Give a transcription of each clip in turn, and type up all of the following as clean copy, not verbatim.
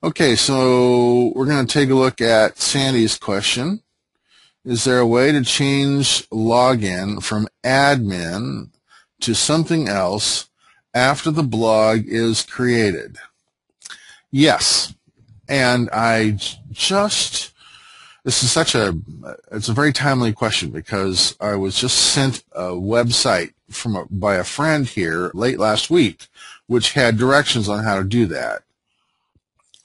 Okay, so we're going to take a look at Sandy's question. Is there a way to change login from admin to something else after the blog is created? Yes, and this is it's a very timely question because I was just sent a website by a friend here late last week, which had directions on how to do that.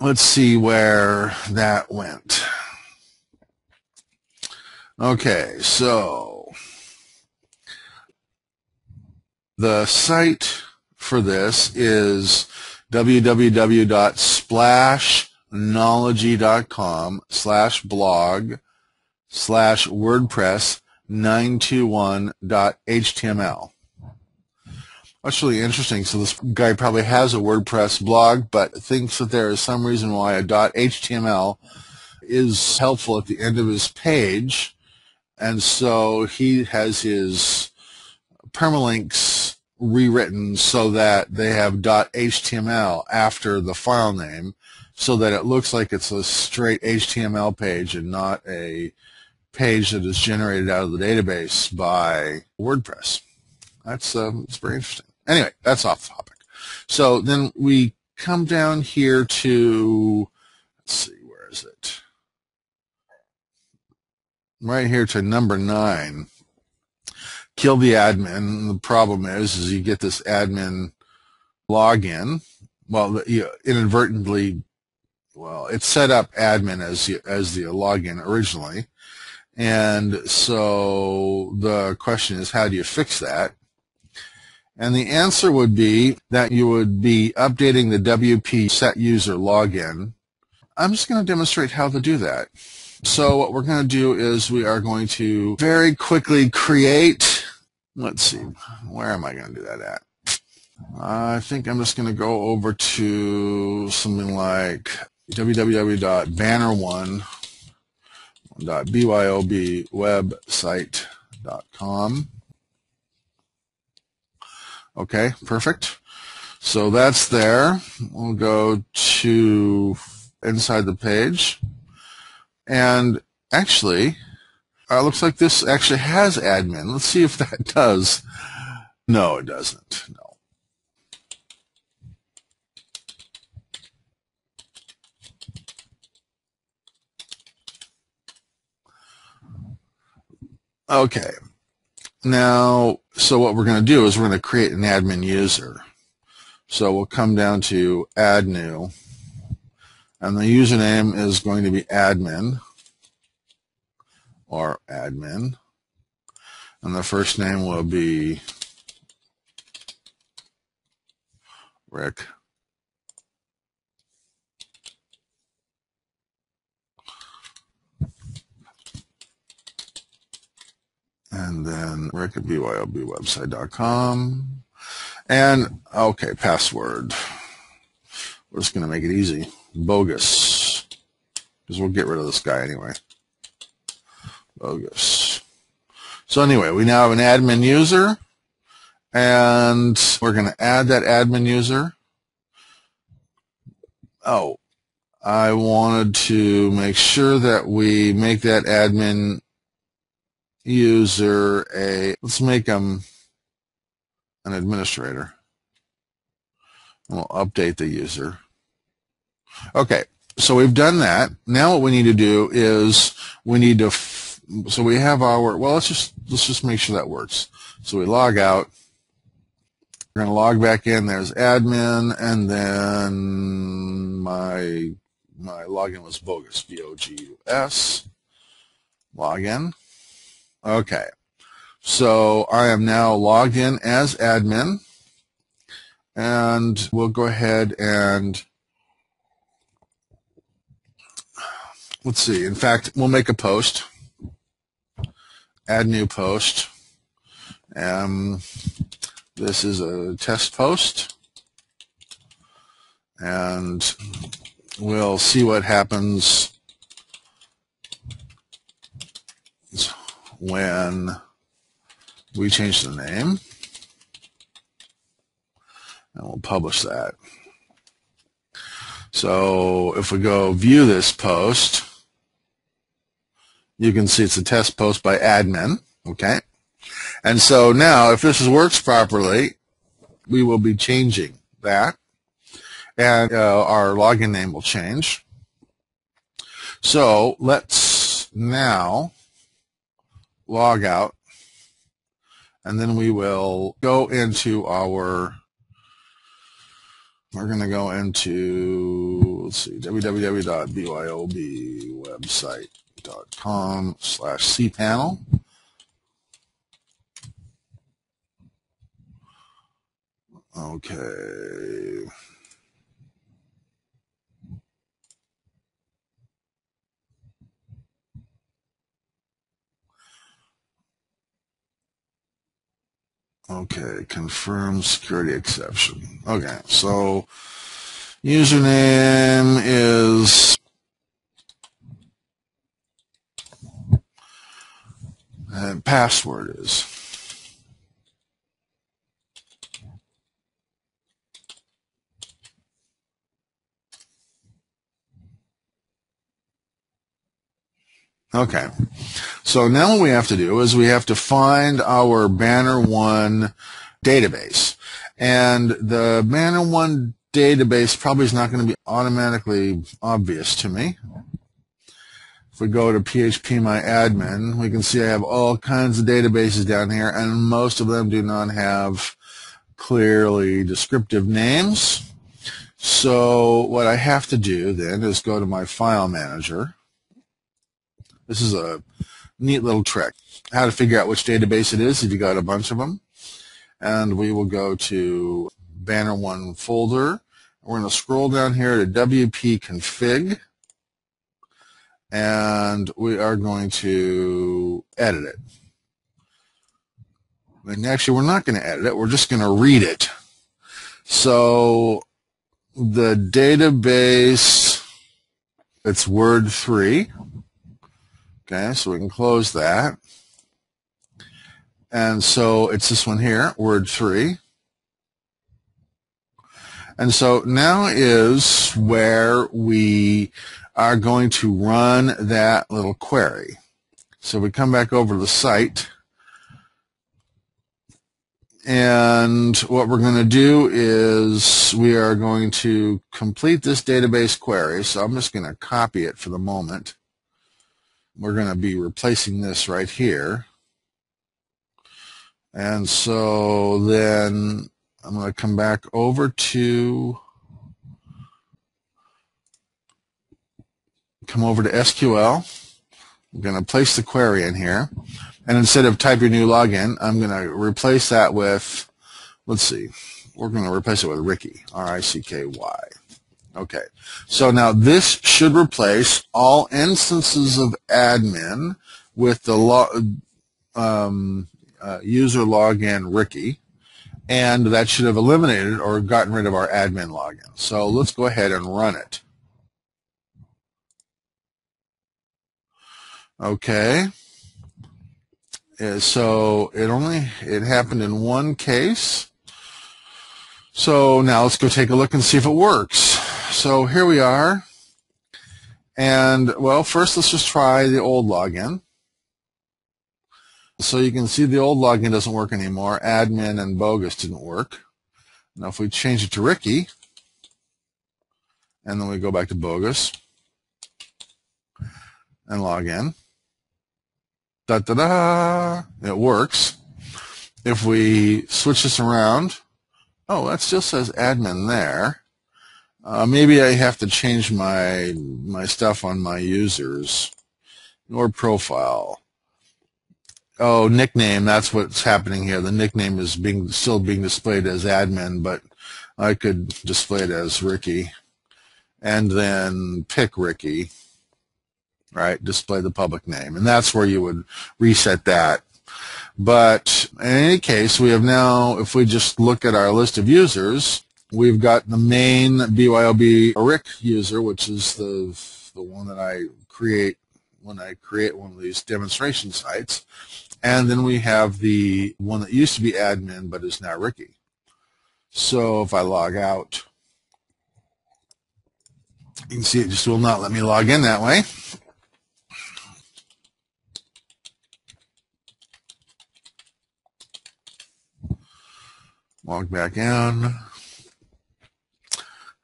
Let's see where that went. Okay, so the site for this is www.splashnology.com/blog/wordpress921.html. That's really interesting. So this guy probably has a WordPress blog, but thinks that there is some reason why a .html is helpful at the end of his page, and so he has his permalinks rewritten so that they have .html after the file name, so that it looks like it's a straight HTML page and not a page that is generated out of the database by WordPress. That's it's very interesting. Anyway, that's off topic. So then we come down here to, let's see, where is it? Right here to number 9. Kill the admin. The problem is you get this admin login. Well, inadvertently, it's set up admin as the login originally, and so the question is, how do you fix that? And the answer would be that you would be updating the WP set user login. I'm just going to demonstrate how to do that. So what we're going to do is we are going to very quickly create, let's see, where am I going to do that at? I think I'm just going to go over to something like www.banner1.bybwebsite.com. Okay, perfect. So that's there. We'll go to inside the page. And actually, it looks like this actually has admin. Let's see if that does. No, it doesn't. No. Okay. Now, so what we're going to do is we're going to create an admin user. So we'll come down to add new, and the username is going to be admin or admin, and the first name will be Rick. And then Rick at bybwebsite.com. And, okay, password. We're just going to make it easy. Bogus. Because we'll get rid of this guy anyway. Bogus. So anyway, we now have an admin user. And we're going to add that admin user. Oh, I wanted to make sure that we make that admin user let's make him an administrator. And we'll update the user. Okay, so we've done that. Now what we need to do is we need to, so we have our, well, let's just make sure that works. So we log out. We're going to log back in. There's admin, and then my login was bogus, B-O-G-U-S. Login. Okay, so I am now logged in as admin, and we'll go ahead and let's see. In fact, we'll make a post. Add new post. This is a test post, and we'll see what happens when we change the name, and we'll publish that. So if we go view this post, you can see it's a test post by admin. Okay. And so now if this works properly, we will be changing that, and our login name will change. So let's now log out, and then we will go into our, we're going to go into, let's see, www.byobwebsite.com/cpanel. Okay. Okay, confirm security exception. Okay, so username is, and password is. Okay, so now what we have to do is we have to find our Banner 1 database. And the Banner 1 database probably is not going to be automatically obvious to me. If we go to phpMyAdmin, we can see I have all kinds of databases down here, and most of them do not have clearly descriptive names. So what I have to do then is go to my file manager. This is a neat little trick, how to figure out which database it is if you got a bunch of them. And we will go to Banner 1 folder. We're going to scroll down here to wp-config, and we are going to edit it. And actually, we're not going to edit it. We're just going to read it. So the database, it's Word 3. Okay, so we can close that. And so it's this one here, Word 3. And so now is where we are going to run that little query. So we come back over to the site, and what we're going to do is we are going to complete this database query. So I'm just going to copy it for the moment. We're going to be replacing this right here. And so then I'm going to come back over to SQL. I'm going to place the query in here. And instead of type your new login, I'm going to replace that with, let's see, we're going to replace it with Ricky, R-I-C-K-Y. Okay, so now this should replace all instances of admin with the user login Ricky, and that should have eliminated or gotten rid of our admin login. So let's go ahead and run it. Okay, so it happened in one case. So now let's go take a look and see if it works. So here we are, and well, first let's just try the old login. So you can see the old login doesn't work anymore. Admin and bogus didn't work. Now if we change it to Ricky, and then we go back to bogus and log in, da-da-da, it works. If we switch this around, oh, that still says admin there. Maybe I have to change my stuff on my users or profile. Oh, nickname, that's what's happening here. The nickname is still being displayed as admin, but I could display it as Ricky. And then pick Ricky, right? Display the public name. And that's where you would reset that. But in any case, we have now, if we just look at our list of users, we've got the main BYOB Rick user, which is the one that I create when I create one of these demonstration sites. And then we have the one that used to be admin but is now Ricky. So if I log out, You can see it just will not let me log in that way. Log back in.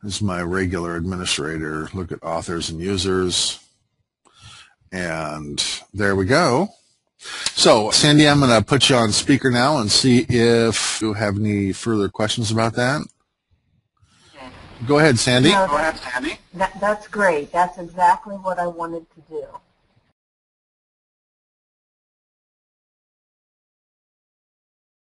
This is my regular administrator. Look at authors and users. And there we go. So, Sandy, I'm going to put you on speaker now and see if you have any further questions about that. Go ahead, Sandy. No, that's great. That's exactly what I wanted to do.